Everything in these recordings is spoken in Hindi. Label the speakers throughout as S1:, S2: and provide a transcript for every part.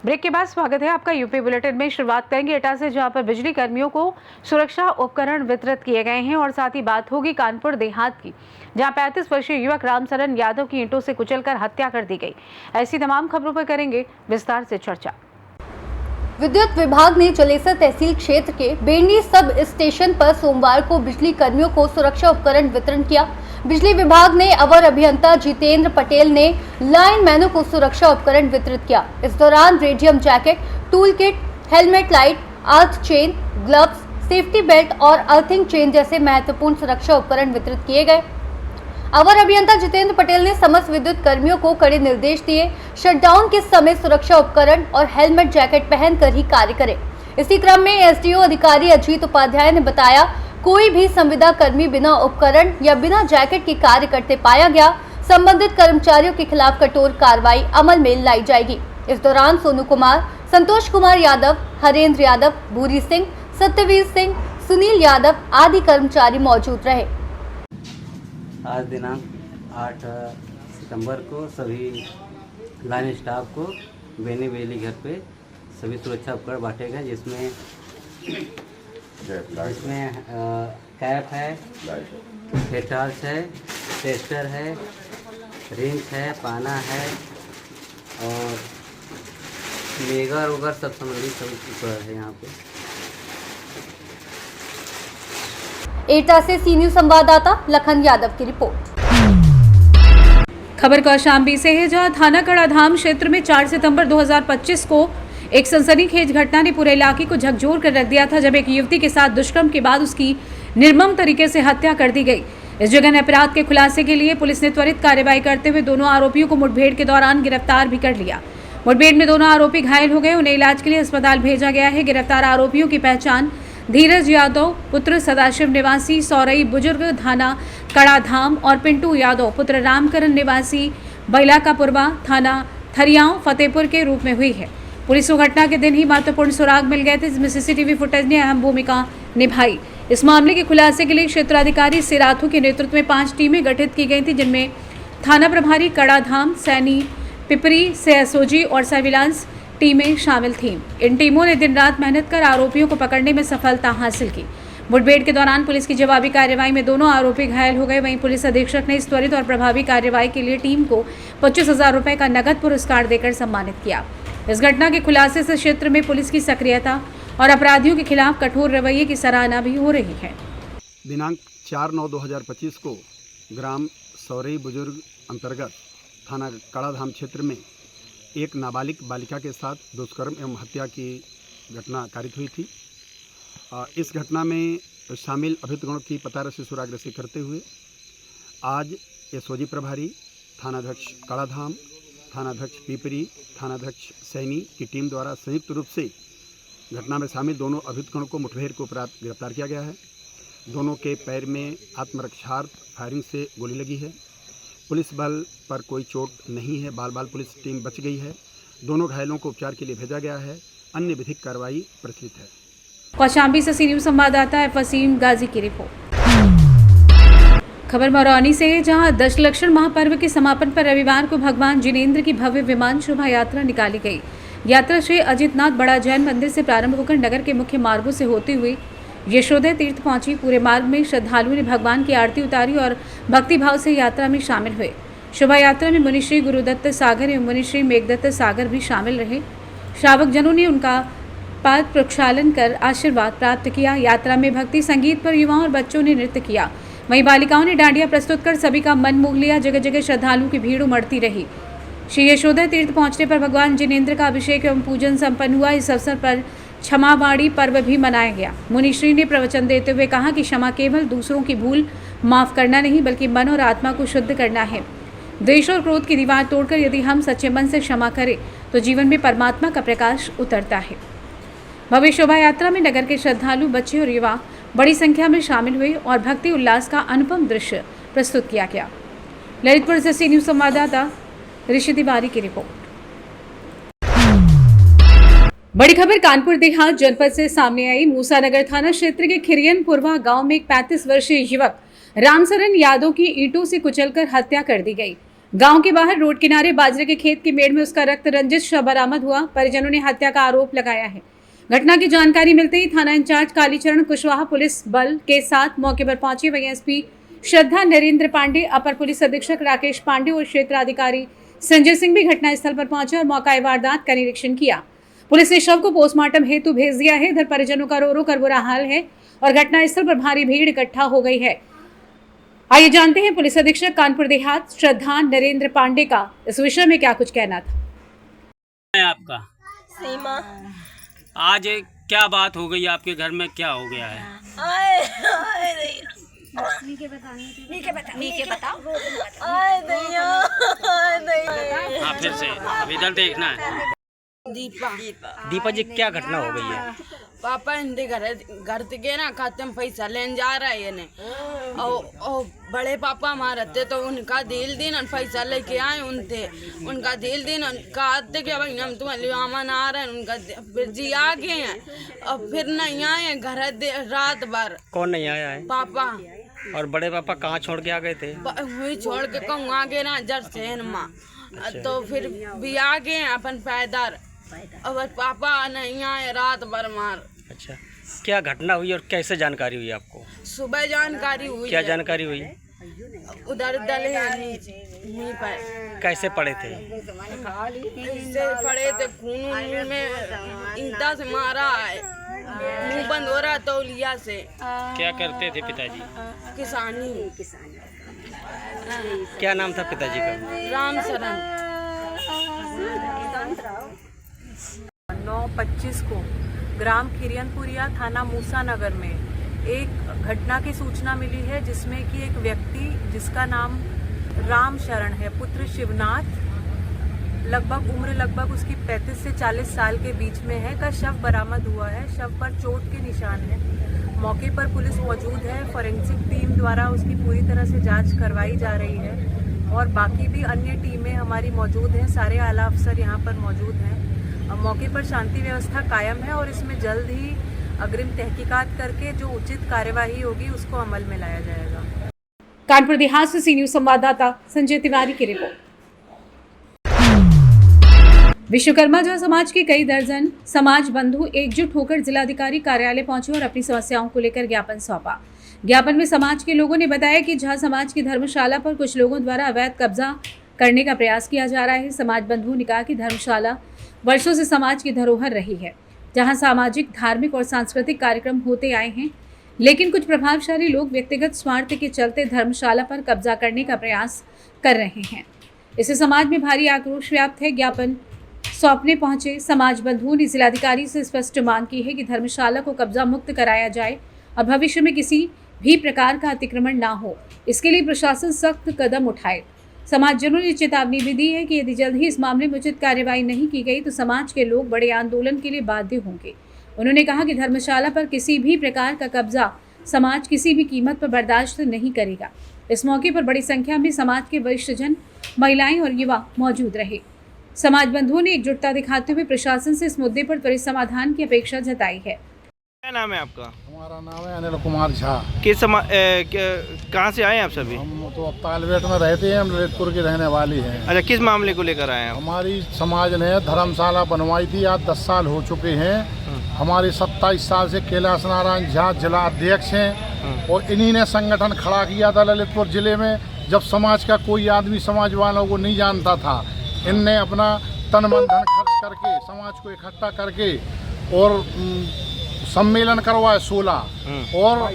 S1: ब्रेक के बाद स्वागत है आपका यूपी बुलेटिन में। शुरुआत करेंगे एटा से, जहां पर बिजली कर्मियों को सुरक्षा उपकरण वितरित किए गए हैं। और साथ ही बात होगी कानपुर देहात की, जहां 35 वर्षीय युवक रामचरण यादव की ईंटों से कुचलकर हत्या कर दी गई। ऐसी तमाम खबरों पर करेंगे विस्तार से चर्चा।
S2: विद्युत विभाग ने जलेसर तहसील क्षेत्र के बेनी सब स्टेशन पर सोमवार को बिजली कर्मियों को सुरक्षा उपकरण वितरण किया। बिजली विभाग ने अवर अभियंता जितेंद्र पटेल ने लाइनमैनों को सुरक्षा उपकरण वितरित किया। इस दौरान radium jacket, tool kit, helmet light, earth chain, gloves, safety belt और अर्थिंग चेन जैसे महत्वपूर्ण सुरक्षा उपकरण वितरित किए गए। अवर अभियंता जितेंद्र पटेल ने समस्त विद्युत कर्मियों को कड़े निर्देश दिए, शटडाउन के समय सुरक्षा उपकरण और हेलमेट जैकेट पहनकर ही कार्य करें। इसी क्रम में एसडीओ अधिकारी अजीत उपाध्याय ने बताया, कोई भी संविदा कर्मी बिना उपकरण या बिना जैकेट के कार्य करते पाया गया, संबंधित कर्मचारियों के खिलाफ कठोर कार्रवाई अमल में लाई जाएगी। इस दौरान सोनू कुमार, संतोष कुमार यादव, हरेंद्र यादव, भूरी सिंह, सत्यवीर सिंह, सुनील यादव आदि कर्मचारी मौजूद रहे।
S3: आज दिनांक 8 सितंबर को सभी लाइन स्टाफ को बेनी बिजली घर पे सभी सुरक्षा उपकरण बांटे गए, जिसमें कैप है, हेटाल्स है, टेस्टर है, रिंच है, पाना है और मेगर वगैरह सब संबंधित सब उपकरण है यहाँ पे।
S2: एटा से सी न्यूज संवाददाता लखन यादव की रिपोर्ट।
S1: खबर कौशाम्बी से है, जहां थाना कड़ाधाम क्षेत्र में 4 सितंबर 2025 को एक सनसनीखेज घटना ने पूरे इलाके को झकझोर कर रख दिया था, जब एक युवती के साथ दुष्कर्म के बाद उसकी निर्मम तरीके से हत्या कर दी गई। इस जघन्य अपराध के खुलासे के लिए पुलिस ने त्वरित कार्रवाई करते हुए दोनों आरोपियों को मुठभेड़ के दौरान गिरफ्तार भी कर लिया। मुठभेड़ में दोनों आरोपी घायल हो गए, उन्हें इलाज के लिए अस्पताल भेजा गया है। गिरफ्तार आरोपियों की पहचान धीरज यादव पुत्र सदाशिव निवासी सौरई बुजुर्ग थाना कड़ाधाम और पिंटू यादव पुत्र रामकरण निवासी बैलाकापुरवा थाना थरियाओं फतेहपुर के रूप में हुई है। पुलिस को घटना के दिन ही महत्वपूर्ण सुराग मिल गए थे, जिसमें सीसीटीवी फुटेज ने अहम भूमिका निभाई। इस मामले के खुलासे के लिए क्षेत्राधिकारी सिराथू के नेतृत्व में 5 टीमें गठित की गई थी, जिनमें थाना प्रभारी कड़ाधाम, सैनी, पिपरी से एसओजी और सर्विलांस टीमें शामिल थीं। इन टीमों ने दिन रात मेहनत कर आरोपियों को पकड़ने में सफलता हासिल की। मुठभेड़ के दौरान पुलिस की जवाबी कार्रवाई में दोनों आरोपी घायल हो गए। वहीं पुलिस अधीक्षक ने इस त्वरित और प्रभावी कार्रवाई के लिए टीम को 25,000 रुपये का नगद पुरस्कार देकर सम्मानित किया। इस घटना के खुलासे से क्षेत्र में पुलिस की सक्रियता और अपराधियों के खिलाफ कठोर रवैये की सराहना भी हो रही है।
S4: दिनांक 4/9/2025 को ग्राम सौरई बुजुर्ग अंतर्गत थाना कड़ाधाम क्षेत्र में एक नाबालिग बालिका के साथ दुष्कर्म एवं हत्या की घटना कारित हुई थी। इस घटना में शामिल अभियुक्तगणों की पतारसी सुरागरसी करते हुए आज एसओजी प्रभारी, थानाध्यक्ष कड़ाधाम, थानाध्यक्ष पिपरी, थानाध्यक्ष सैनी की टीम द्वारा संयुक्त रूप से घटना में शामिल दोनों अभियुक्तगणों को मुठभेड़ के उपरांत गिरफ्तार किया गया है। दोनों के पैर में आत्मरक्षार्थ फायरिंग से गोली लगी है। पुलिस बल पर कोई चोट नहीं है, बाल पुलिस टीम बच गई है। दोनों घायलों को उपचार के लिए भेजा गया है। अन्य विधिक कार्रवाई प्रचलित है।
S1: कौशाम्बी से सी न्यूज संवाददाता वसीम गाजी की रिपोर्ट। खबर मरौनी से है, जहां दशलक्षण महापर्व के समापन पर रविवार को भगवान जिनेंद्र की भव्य विमान शोभा यात्रा निकाली गई। यात्रा श्री अजितनाथ बड़ा जैन मंदिर से प्रारंभ होकर नगर के मुख्य मार्गों से होते हुए यशोदय तीर्थ पहुंची। पूरे मार्ग में श्रद्धालुओं ने भगवान की आरती उतारी और भक्तिभाव से यात्रा में शामिल हुए। शोभा यात्रा में मुनिश्री गुरुदत्त सागर एवं मुनिश्री मेघदत्त सागर भी शामिल रहे। श्रावक जनों ने उनका पाद प्रक्षालन कर आशीर्वाद प्राप्त किया। यात्रा में भक्ति संगीत पर युवाओं और बच्चों ने नृत्य किया। वहीं बालिकाओं ने डांडिया प्रस्तुत कर सभी का मन मोह लिया। जगह जगह श्रद्धालुओं की भीड़ उमड़ती रही। श्री यशोदय तीर्थ पहुंचने पर भगवान जिनेंद्र का अभिषेक एवं पूजन संपन्न हुआ। इस अवसर पर क्षमावाणी पर्व भी मनाया गया। मुनिश्री ने प्रवचन देते हुए कहा कि क्षमा केवल दूसरों की भूल माफ करना नहीं, बल्कि मन और आत्मा को शुद्ध करना है। द्वेष और क्रोध की दीवार तोड़कर यदि हम सच्चे मन से क्षमा करें तो जीवन में परमात्मा का प्रकाश उतरता है। भव्य शोभा यात्रा में नगर के श्रद्धालु, बच्चे और युवा बड़ी संख्या में शामिल हुए और भक्ति उल्लास का अनुपम दृश्य प्रस्तुत किया गया। ललितपुर से सी न्यूज संवाददाता ऋषि तिवारी की रिपोर्ट। बड़ी खबर कानपुर देहात जनपद से सामने आई। मूसानगर थाना क्षेत्र के खिरियनपुरवा गांव में एक 35 वर्षीय युवक रामसरन यादव की ईंटों से कुचलकर हत्या कर दी गई। गांव के बाहर रोड किनारे बाजरे के खेत की मेड़ में उसका रक्त रंजित शव बरामद हुआ। परिजनों ने हत्या का आरोप लगाया है। घटना की जानकारी मिलते ही थाना इंचार्ज कालीचरण कुशवाहा पुलिस बल के साथ मौके पर पहुंचे। वहीं एसपी श्रद्धा नरेंद्र पांडे, अपर पुलिस अधीक्षक राकेश पांडे और क्षेत्राधिकारी संजय सिंह भी घटनास्थल पर पहुंचे और मौका वारदात का निरीक्षण किया। पुलिस ने शव को पोस्टमार्टम हेतु भेज दिया है। इधर परिजनों का रो रो कर बुरा हाल है और घटनास्थल पर भारी भीड़ इकट्ठा हो गई है। आइए जानते हैं पुलिस अधीक्षक कानपुर देहात श्रद्धा नरेंद्र पांडे का इस विषय में क्या कुछ कहना था।
S5: आपका
S6: सीमा
S5: आज क्या बात हो गई आपके घर में, क्या हो गया है?
S6: आए दैया
S5: हाँ फिर से अब इधर देखना है। दीपा जी क्या घटना हो गई है?
S7: पापा इनके घर से गए ना, खाते में पैसा लेने जा रहा है ने और बड़े पापा हमारे थे तो उनका दिल दिन पैसा लेके आए उनका दिल दिन कहते कि भाई हम तुम्हारे लिए आमन आ रहे हैं। उनका फिर जी आ गए हैं और फिर नहीं आए घर रात भर।
S5: कौन नहीं आया है?
S7: पापा।
S5: और बड़े पापा कहाँ छोड़ के आ गए थे?
S7: वही छोड़ के कहूँ आ गए ना जरसेन माँ। तो फिर भी आ गए अपन पैदल और पापा नहीं आए रात भर मार।
S5: अच्छा, क्या घटना हुई और कैसे जानकारी हुई आपको?
S7: सुबह जानकारी हुई। क्या
S5: जानकारी हुई?
S7: उधर डले नहीं पर।
S5: कैसे पड़े थे?
S7: इससे पड़े थे, खून में ईंटा से मारा है, मुंह बंद हो रहा तौलिया से।
S5: क्या करते थे पिताजी?
S7: किसानी।
S5: क्या नाम था पिताजी का?
S7: रामसरन।
S8: 9/25 को ग्राम खिरियनपुरिया थाना मूसानगर में एक घटना की सूचना मिली है जिसमें कि एक व्यक्ति जिसका नाम राम शरण है, पुत्र शिवनाथ, उम्र लगभग उसकी 35 से 40 साल के बीच में है, का शव बरामद हुआ है। शव पर चोट के निशान है। मौके पर पुलिस मौजूद है। फॉरेंसिक टीम द्वारा उसकी पूरी तरह से जांच करवाई जा रही है और बाकी भी अन्य टीमें हमारी मौजूद हैं। सारे आला अफसर यहाँ पर मौजूद हैं। मौके पर शांति व्यवस्था कायम है और इसमें जल्द ही अग्रिम तहकीकात करके जो उचित कार्यवाही होगी उसको अमल में लाया जाएगा।
S1: कानपुर देहात से सी न्यूज संवाददाता संजय तिवारी की रिपोर्ट। विश्वकर्मा जो समाज के कई दर्जन समाज बंधु एकजुट होकर जिलाधिकारी कार्यालय पहुंचे और अपनी समस्याओं को लेकर ज्ञापन सौंपा। ज्ञापन में समाज के लोगों ने बताया कि झा समाज की धर्मशाला पर कुछ लोगों द्वारा अवैध कब्जा करने का प्रयास किया जा रहा है। समाज बंधुओं ने कहा कि धर्मशाला वर्षों से समाज की धरोहर रही है, जहां सामाजिक, धार्मिक और सांस्कृतिक कार्यक्रम होते आए हैं, लेकिन कुछ प्रभावशाली लोग व्यक्तिगत स्वार्थ के चलते धर्मशाला पर कब्जा करने का प्रयास कर रहे हैं। इससे समाज में भारी आक्रोश व्याप्त है। ज्ञापन सौंपने पहुंचे समाज बंधुओं ने जिलाधिकारी से स्पष्ट मांग की है कि धर्मशाला को कब्जा मुक्त कराया जाए और भविष्य में किसी भी प्रकार का अतिक्रमण ना हो, इसके लिए प्रशासन सख्त कदम उठाए। समाजजनों ने चेतावनी भी दी है कि यदि जल्द ही इस मामले में उचित कार्रवाई नहीं की गई तो समाज के लोग बड़े आंदोलन के लिए बाध्य होंगे। उन्होंने कहा कि धर्मशाला पर किसी भी प्रकार का कब्जा समाज किसी भी कीमत पर बर्दाश्त नहीं करेगा। इस मौके पर बड़ी संख्या में समाज के वरिष्ठ जन, महिलाएं और युवा मौजूद रहे। समाज बंधुओं ने एकजुटता दिखाते हुए प्रशासन से इस मुद्दे पर त्वरित समाधान की अपेक्षा जताई है।
S5: क्या नाम है आपका?
S9: हमारा नाम है अनिल कुमार झा।
S5: कहाँ से आए हैं आप सभी?
S9: हम तो अब तालबेट में रहते हैं, हम ललितपुर की रहने वाली हैं।
S5: अच्छा, किस मामले को लेकर आए हैं?
S9: हमारी समाज ने धर्मशाला बनवाई थी, आज 10 साल हो चुके हैं। हमारी 27 साल से कैलाश नारायण झा जिला अध्यक्ष हैं और इन्हीं ने संगठन खड़ा किया था ललितपुर जिले में। जब समाज का कोई आदमी समाज वालों को नहीं जानता था, इनने अपना तन मन धन खर्च करके समाज को इकट्ठा करके और सम्मेलन करवाए 16 और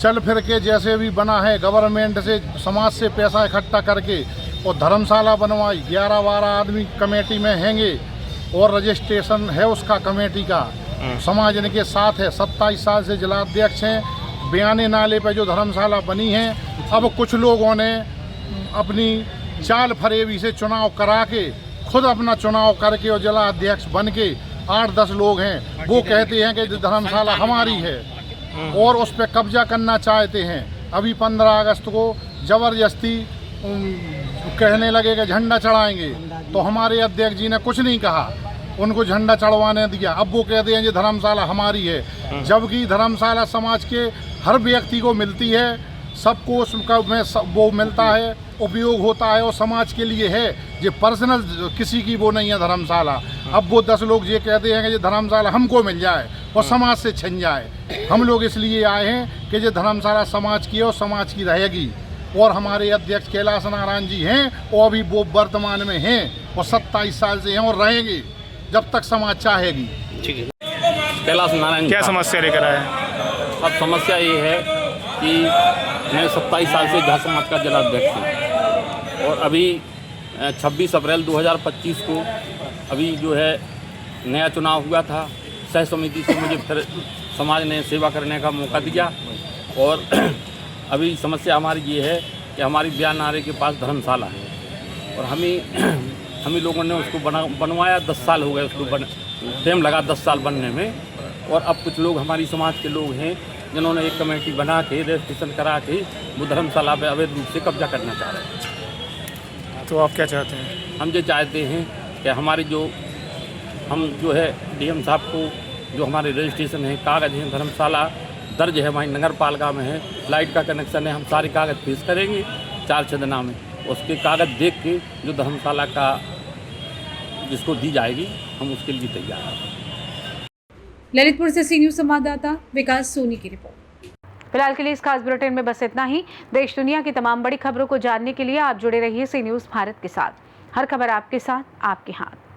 S9: चल फिर के जैसे भी बना है गवर्नमेंट से समाज से पैसा इकट्ठा करके और धर्मशाला बनवाई। 11-12 आदमी कमेटी में हैंगे और रजिस्ट्रेशन है उसका कमेटी का। समाज इनके साथ है। 27 साल से जिला अध्यक्ष हैं। बयाने नाले पे जो धर्मशाला बनी है, अब कुछ लोगों ने अपनी चाल फरेबी से चुनाव करा के खुद अपना चुनाव करके और जिला अध्यक्ष बन के 8-10 लोग हैं, वो कहते हैं कि धर्मशाला हमारी है और उस पर कब्जा करना चाहते हैं। अभी 15 अगस्त को ज़बरदस्ती कहने लगे कि झंडा चढ़ाएंगे, तो हमारे अध्यक्ष जी ने कुछ नहीं कहा। उनको झंडा चढ़वाने दिया। अब वो कहते हैं ये धर्मशाला हमारी है, जबकि धर्मशाला समाज के हर व्यक्ति को मिलती है, सबको उसका में वो मिलता है, उपयोग होता है और समाज के लिए है। ये पर्सनल किसी की वो नहीं है धर्मशाला। अब वो 10 लोग ये कहते हैं कि ये धर्मशाला हमको मिल जाए और समाज से छिन जाए। हम लोग इसलिए आए हैं कि ये धर्मशाला समाज की है और समाज की रहेगी। और हमारे अध्यक्ष कैलाश नारायण जी हैं और अभी वो वर्तमान में हैं और 27 साल से हैं और रहेंगे जब तक समाज चाहेगी।
S5: ठीक है। कैलाश नारायण
S10: क्या समस्या लेकर आए?
S5: अब समस्या ये है कि मैं 27 साल से झा समाज का जिलाध्यक्ष हूँ और अभी 26 अप्रैल 2025 को अभी जो है नया चुनाव हुआ था। सह समिति से मुझे फिर समाज ने सेवा करने का मौका दिया और अभी समस्या हमारी ये है कि हमारी ब्याह नारे के पास धर्मशाला है और हम ही लोगों ने उसको बनवाया। 10 साल हो गए उसको टाइम लगा 10 साल बनने में। और अब कुछ लोग हमारी समाज के लोग हैं जिन्होंने एक कमेटी बना के रजिस्ट्रेशन करा के वो धर्मशाला पे अवैध रूप से कब्जा करना चाह रहे हैं।
S10: तो आप क्या चाहते हैं?
S5: हम ये चाहते हैं कि हमारी हम जो है डीएम साहब को जो हमारे रजिस्ट्रेशन है, कागज़ हैं, धर्मशाला दर्ज है, हमारी नगर पालिका में है, लाइट का कनेक्शन है, हम सारे कागज़ पेश करेंगे 4-6 दिनों में। उसके कागज़ देख के जो धर्मशाला का जिसको दी जाएगी हम उसके लिए तैयार हैं।
S1: ललितपुर से सी न्यूज़ संवाददाता विकास सोनी की रिपोर्ट। फिलहाल के लिए इस खास बुलेटिन में बस इतना ही। देश दुनिया की तमाम बड़ी खबरों को जानने के लिए आप जुड़े रहिए सी न्यूज़ भारत के साथ। हर खबर आपके साथ, आपके हाथ।